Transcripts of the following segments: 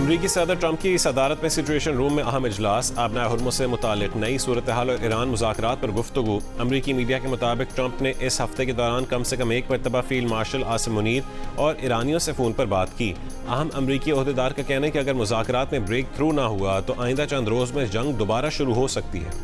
अमरीकी सदर ट्रंप की सदारत में सिचुएशन रूम में अहम इजलास। आबना हुर्मुज़ से मुतालिक नई सूरत हाल और ईरान मुज़ाकरात पर गुफ्तगू। अमरीकी मीडिया के मुताबिक ट्रंप ने इस हफ्ते के दौरान कम से कम एक मरतबा फील्ड मार्शल आसिम मुनीर और ईरानियों से फ़ोन पर बात की। अहम अमरीकी ओहदेदार का कहना है कि अगर मुज़ाकरात में ब्रेक थ्रू ना हुआ तो आइंदा चंद रोज़ में जंग दोबारा शुरू हो सकती है।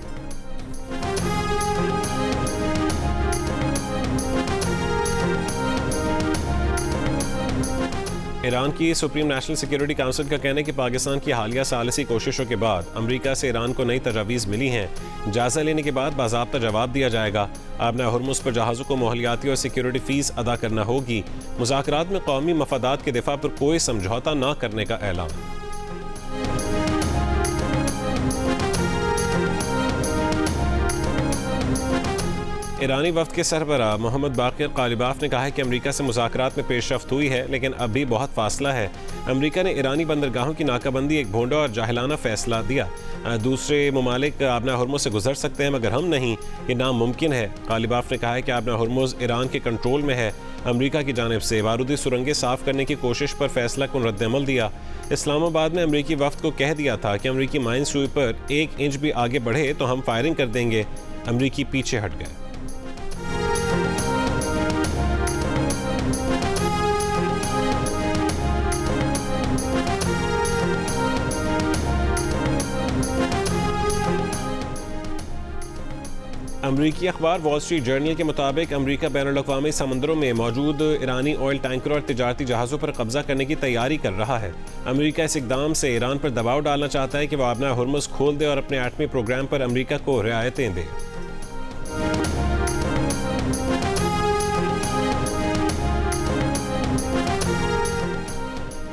ईरान की सुप्रीम नेशनल सिक्योरिटी काउंसिल का कहना है कि पाकिस्तान की हालिया सालिसी कोशिशों के बाद अमेरिका से ईरान को नई तजावीज़ मिली हैं। जायजा लेने के बाद बाज़ाब्ता जवाब दिया जाएगा। आबना हुर्मुज़ पर जहाज़ों को मोहलियाती और सिक्योरिटी फ़ीस अदा करना होगी। मुज़ाकरात में कौमी मफादात के दिफा पर कोई समझौता न करने का ऐलान। ईरानी वफ्द के सरबराह मोहम्मद बाक़िर क़ालिबाफ ने कहा है कि अमेरिका से मुज़ाकरात में पेशरफ्त हुई है, लेकिन अब भी बहुत फासला है। अमेरिका ने ईरानी बंदरगाहों की नाकाबंदी एक भोंडा और जाहिलाना फैसला दिया। दूसरे ममालिक आबना हुर्मुज़ से गुजर सकते हैं मगर हम नहीं, ये नामुमकिन है। क़ालिबाफ ने कहा है कि आबना हुर्मुज़ ईरान के कंट्रोल में है। अमेरिका की जानिब से बारूदी सुरंगें साफ़ करने की कोशिश पर फैसला को रद्दअमल दिया। इस्लामाबाद ने अमेरिकी वफ्द को कह दिया था कि अमेरिकी माइन स्वीपर 1 इंच भी आगे बढ़े तो हम फायरिंग कर देंगे। अमेरिकी पीछे हट गए। अमरीकी अखबार वॉल स्ट्रीट जर्नल के मुताबिक अमरीका बैनुल-अक़वामी समंदरों में मौजूद ईरानी ऑयल टैंकर और तिजारती जहाज़ों पर कब्जा करने की तैयारी कर रहा है। अमरीका इस इक़दाम से ईरान पर दबाव डालना चाहता है कि वह आबना हुर्मुज़ खोल दे और अपने एटमी प्रोग्राम पर अमरीका को रियायतें दे।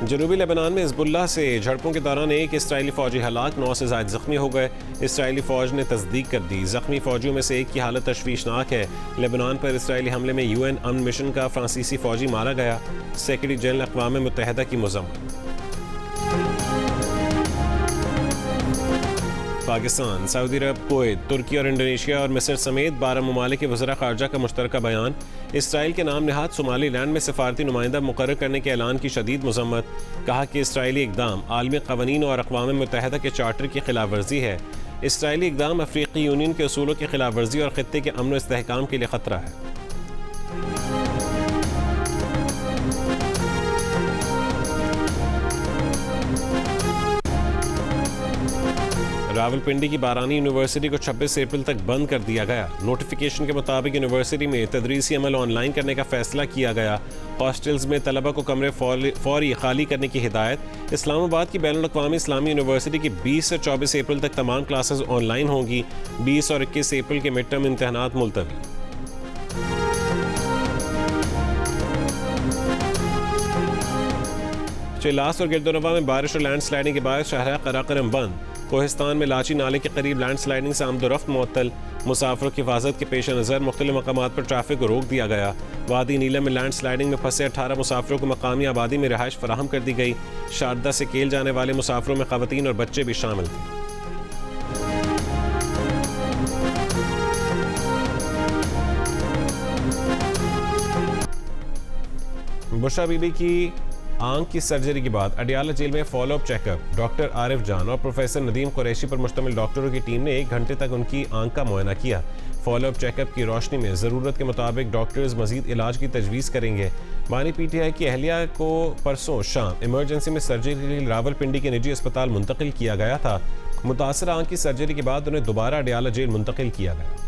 जनूबी लेबनान में हिज़्बुल्लाह से झड़पों के दौरान एक इस्राएली फ़ौजी हलाक, 9 से ज़ायद ज़ख्मी हो गए। इस्राएली फ़ौज ने तस्दीक कर दी। ज़ख्मी फ़ौजियों में से एक की हालत तशवीशनाक है। लेबनान पर इस्राएली हमले में UN अमन मिशन का फ्रांसीसी फ़ौजी मारा गया। सेक्रेटरी जनरल अक़वाम मुत्तहिदा की मज़म्मत। पाकिस्तान, सऊदी अरब, कुवैत, तुर्की और इंडोनेशिया और मिस्र समेत 12 ममालिक के वज़रा ख़ारजा का मुश्तरका बयान। इसराइल के नाम नहाद सोमालीलैंड में सफारती नुमाइंदा मुकर्रर करने के ऐलान की शदीद मज़म्मत। कहा कि इसराइली इक़दाम आलमी क़वानीन और अक़वाम मुत्तहिदा के चार्टर की खिलाफ वर्जी है। इसराइली इक़दाम अफ्रीकी यूनियन के उसूलों की खिलाफ वर्जी और ख़ित्ते के अमन व इस्तेहकाम के लिए ख़तरा है। रावलपिंडी की बारानी यूनिवर्सिटी को 26 अप्रैल तक बंद कर दिया गया। नोटिफिकेशन के मुताबिक यूनिवर्सिटी में तदरीसी अमल ऑनलाइन करने का फैसला किया गया। हॉस्टल्स में तलबा को कमरे फौरी खाली करने की हिदायत। इस्लामाबाद की बैनुल-अक़वामी इस्लामी यूनिवर्सिटी की 20 से 24 अप्रैल तक तमाम क्लासेस ऑनलाइन होंगी। 20 और 21 अप्रैल के मिड टर्म इम्तहानात मुलतवी। चिल्लास और गिरदोनवा में बारिश और लैंड स्लाइडिंग के बाद शाहराह कराकरम बंद। कोहिस्तान में लाची नाले के करीब लैंड स्लाइडिंग से आमदोरफ्त मुअत्तल। मुसाफिरों की हिफाजत के पेश नज़र मुख्तलिफ मकामात पर ट्रैफिक को रोक दिया गया। वादी नीलम में लैंड स्लाइडिंग में फंसे 18 मुसाफिरों को मकामी आबादी में रिहाइश फराहम कर दी गई। शारदा से केल जाने वाले मुसाफिरों में ख़वातीन और बच्चे भी शामिल थे। बुशरा बीबी की आंख की सर्जरी के बाद अडियाला जेल में फॉलोअप चेकअप। डॉक्टर आरिफ जान और प्रोफेसर नदीम कुरैशी पर मुश्तमिल डॉक्टरों की टीम ने 1 घंटे तक उनकी आंख का मुआयना किया। फॉलोअप चेकअप की रोशनी में ज़रूरत के मुताबिक डॉक्टर्स मजीद इलाज की तजवीज़ करेंगे। बानी PTI की अहलिया को परसों शाम इमरजेंसी में सर्जरी के लिए रावलपिंडी के निजी अस्पताल मुंतकिल किया गया था। मुतासरा आंख की सर्जरी के बाद उन्हें दोबारा अडियाला जेल मुंतकिल किया गया।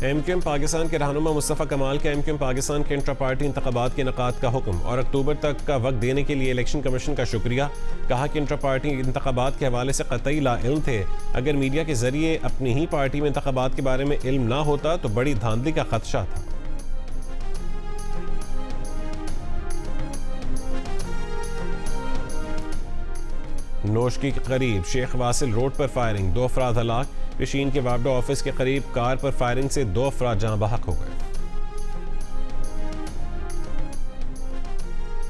MQM पाकिस्तान के रहनुमा मुस्तफ़ा कमाल का MQM पाकिस्तान के इंट्रा पार्टी इंतखाबात के इनेकाद का हुक्म और अक्टूबर तक का वक्त देने के लिए इलेक्शन कमीशन का शुक्रिया। कहा कि इंट्रा पार्टी इंतखाबात के हवाले से कतई लाइल्म थे। अगर मीडिया के जरिए अपनी ही पार्टी में इंतखाबात के बारे में इल्म ना होता तो बड़ी धांधली का खदशा था। नोशकी के करीब शेख वासिल रोड पर फायरिंग, 2 अफराद हलाक। पेशीन के वापडा ऑफिस के करीब कार पर फायरिंग से 2 अफराद जहां बहक हो गए।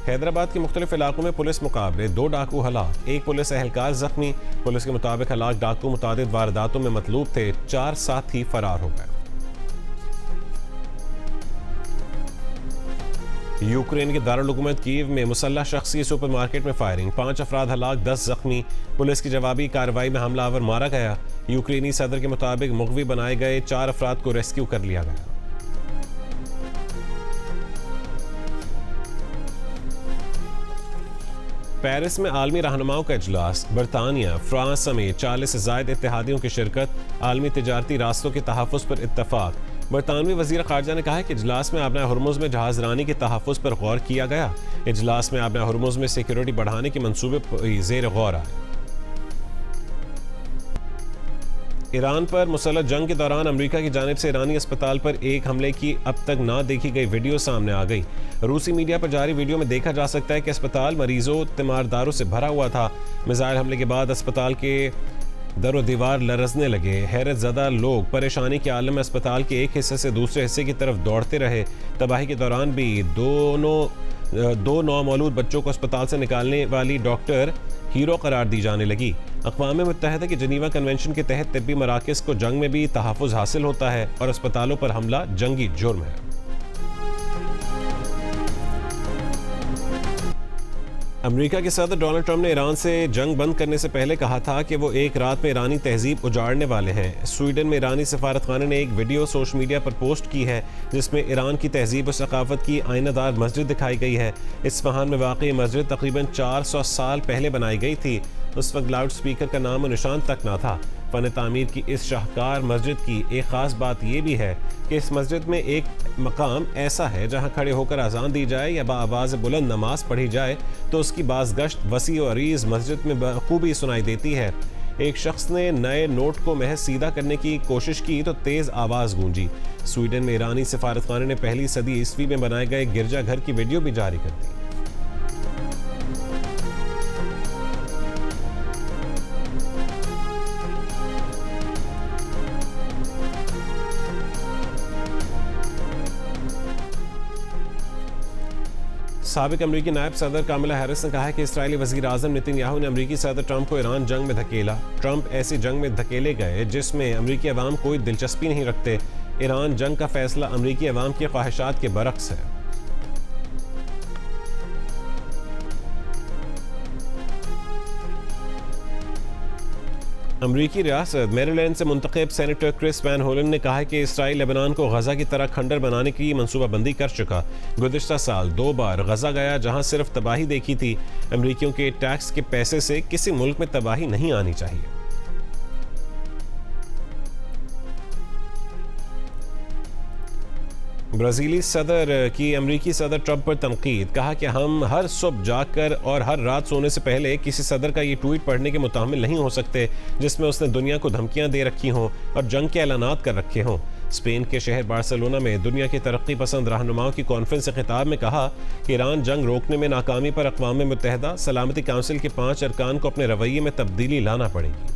हैदराबाद के मुख्तलिफ इलाकों में पुलिस मुकाबले, 2 डाकू हलाक, 1 पुलिस एहलकार जख्मी। पुलिस के मुताबिक हलाक डाकू मुतादिद वारदातों में मतलूब थे, 4 साथी फरार हो गए। यूक्रेन के दारुल हुकूमत कीव में मुसल्लह शख्स की सुपरमार्केट में फायरिंग, 5 अफराद हलाक, 10 जख्मी। पुलिस की जवाबी कार्रवाई में हमलावर मारा गया। यूक्रेनी सदर के मुताबिक मुगवी बनाए गए 4 अफराद को रेस्क्यू कर लिया गया। पेरिस में आलमी रहनुमाओं का इजलास, बरतानिया, फ्रांस समेत 40 से ज्यादा इत्तेहादियों की शिरकत, आलमी तिजारती रास्तों के तहफ़्फ़ुज़ पर इत्तफाक। बरतानवी वज़ीर ख़ारजा ने कहा है कि इजलास में आबना हुर्मुज़ में जहाज़ रानी के तहफ़्फ़ुज़ पर गौर किया गया। इजलास में आबना हुर्मुज़ में सिक्योरिटी बढ़ाने के मंसूबे ज़ेर गौर आए। ईरान पर मुसल्लह जंग के दौरान अमेरिका की जानिब से ईरानी अस्पताल पर एक हमले की अब तक ना देखी गई वीडियो सामने आ गई। रूसी मीडिया पर जारी वीडियो में देखा जा सकता है कि अस्पताल मरीजों तीमारदारों से भरा हुआ था। मिसाइल हमले के बाद अस्पताल के दरो दीवार लरजने लगे। हैरत ज़दा लोग परेशानी के आलम में अस्पताल के एक हिस्से से दूसरे हिस्से की तरफ दौड़ते रहे। तबाही के दौरान भी दो नौमौलूद बच्चों को अस्पताल से निकालने वाली डॉक्टर हीरो करार दी जाने लगी। अक़वाम मुत्तहिदा के जनीवा कन्वेंशन के तहत तिब्बी मराकज़ को जंग में भी तहफ़्फ़ुज़ हासिल होता है और अस्पतालों पर हमला जंगी जुर्म है। अमेरिका के सदर डोनाल्ड ट्रंप ने ईरान से जंग बंद करने से पहले कहा था कि वो एक रात में ईरानी तहजीब उजाड़ने वाले हैं। स्वीडन में ईरानी सफारतखाने ने एक वीडियो सोशल मीडिया पर पोस्ट की है जिसमें ईरान की तहजीब और सकाफत की आईनादार मस्जिद दिखाई गई है। इस्फहान में वाक़ई मस्जिद तकरीबन 400 साल पहले बनाई गई थी। उस वक्त लाउड स्पीकर का नाम और निशान तक ना था। फ़न तामीर की इस शाहकार मस्जिद की एक ख़ास बात यह भी है कि इस मस्जिद में एक मकाम ऐसा है जहां खड़े होकर अजान दी जाए या बाआवाज़ बुलंद नमाज पढ़ी जाए तो उसकी बाज़गश्त वसी और अरीज़ मस्जिद में बखूबी सुनाई देती है। एक शख्स ने नए नोट को महज सीधा करने की कोशिश की तो तेज़ आवाज़ गूंजी। स्वीडन में ईरानी सफारतखाने ने पहली सदी ईस्वी में बनाए गए गिरजाघर की वीडियो भी जारी कर दी। साबिक अमरीकी नायब सदर कामिला हैरिस ने कहा है कि इस्राएली वज़ीर आज़म नेतन्याहू ने अमरीकी सदर ट्रंप को ईरान जंग में धकेला। ट्रंप ऐसी जंग में धकेले गए जिसमें अमरीकी अवाम कोई दिलचस्पी नहीं रखते। ईरान जंग का फैसला अमरीकी अवाम की ख्वाहिशात के बरक्स है। अमरीकी रियासत मैरीलैंड से मुंतखब सेनेटर क्रिस वैन होलन ने कहा है कि इसराइल लेबनान को गजा की तरह खंडर बनाने की मनसूबाबंदी कर चुका। गुज़िश्ता साल 2 बार गजा गया जहां सिर्फ तबाही देखी थी। अमरीकियों के टैक्स के पैसे से किसी मुल्क में तबाही नहीं आनी चाहिए। ब्राज़ीली सदर की अमरीकी सदर ट्रंप पर तनकीद, कहा कि हम हर सुबह जागकर और हर रात सोने से पहले किसी सदर का ये ट्वीट पढ़ने के मुतामिल नहीं हो सकते जिसमें उसने दुनिया को धमकियां दे रखी हों और जंग के ऐलानात कर रखे हों। स्पेन के शहर बार्सिलोना में दुनिया की तरक्की पसंद रहनुमाओं की कॉन्फ्रेंस से खिताब में कहा कि ईरान जंग रोकने में नाकामी पर अक़वाम मुत्तहिदा सलामती काउंसिल के 5 अरकान को अपने रवैये में तब्दीली लाना पड़ेगी।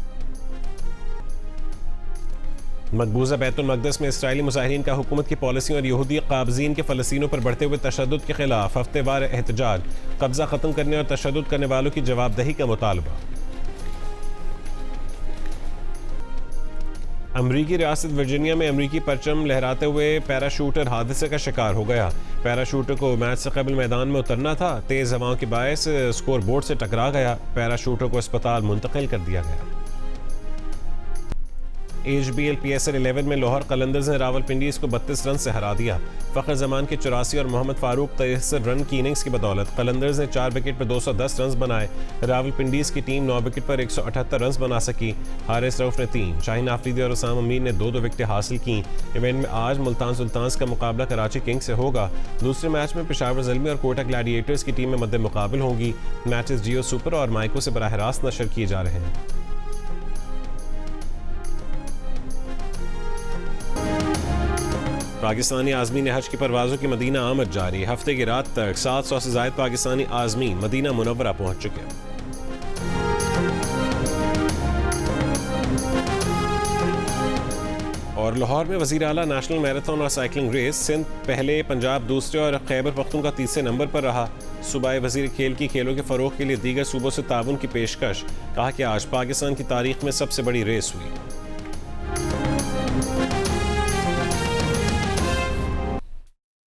मकबूजा बैतुल मक़दस में इस्राएली मुजाहिरीन का हुकूमत की पॉलिसियों और यहूदी काबज़ीन के फ़लस्तीनियों पर बढ़ते हुए तशद्दुद के खिलाफ हफ्तेवार एहतजाज, कब्ज़ा ख़त्म करने और तशद्दुद करने वालों की जवाबदही का मुतालबा। अमरीकी रियासत वर्जीनिया में अमरीकी परचम लहराते हुए पैराशूटर हादसे का शिकार हो गया। पैराशूटर को मैच से कबल मैदान में उतरना था, तेज़ हवाओं के बायस स्कोर बोर्ड से टकरा गया। पैराशूटर को अस्पताल मुंतकिल कर दिया गया। HBL PSL 11 में लाहौर कलंदर्स ने रावलपिंडी को 32 रन से हरा दिया। फ़खर जमान के 84 और मोहम्मद फारूक 63 रन की इनिंग्स की बदौलत कलंदर्स ने 4 विकेट पर 210 रन बनाए। रावलपिंडीज़ की टीम 9 विकेट पर 178 रन बना सकी। हारिस रऊफ ने 3, शाहीन आफरीदी और उसामा मीर ने 2-2 विकेटें हासिल की। इवेंट में आज मुल्तान सुल्तान्स का मुकाबला कराची किंग्स से होगा। दूसरे मैच में पेशावर ज़ल्मी और कोटा ग्लैडिएटर्स की टीम में मद्दे मुकाबल होंगी। मैचेस जियो सुपर और माइको से बराह रास्त नशर किए जा रहे हैं। पाकिस्तानी आज़मीन हज की परवाज़ों की मदीना आमद जारी। हफ्ते की रात तक 700 से ज़ायद पाकिस्तानी आज़मीन मदीना मुनव्वरा पहुँच चुके। और लाहौर में वज़ीर आला नेशनल मैराथन और साइकिलिंग रेस, सिंध पहले, पंजाब दूसरे और खैबर पख्तूनख्वा तीसरे नंबर पर रहा। सूबाई वज़ीर खेल की खेलों के फ़रोग़ के लिए दीगर सूबों से ताउन की पेशकश, कहा कि आज पाकिस्तान की तारीख में सबसे बड़ी रेस हुई।